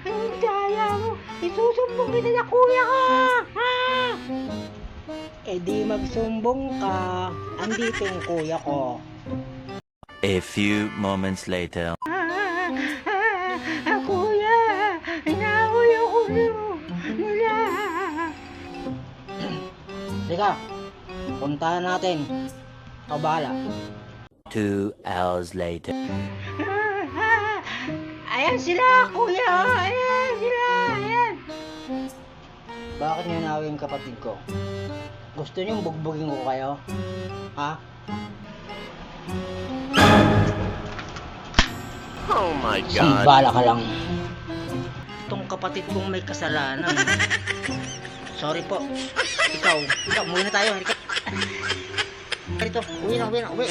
Ang daya mo. Isusumbong kita sa kuya ko. Ah! Eh di magsumbong ka. Andito yung kuya ko. A few moments later. Kuya, inaaway ako nila. Teka, puntahan natin. Ikaw bahala. 2 hours later. Ayan sila, kuya. Ayan sila, ayan. Bakit niyo inaaway yung kapatid ko? Gusto niyong bugbugin ko kayo? Ha? Oh my God. Sambala ka lang. Itong kapatid kong may kasalanan. Sorry po. Ikaw, umuwi na tayo. Halika. Dito, uwi na. Uwi.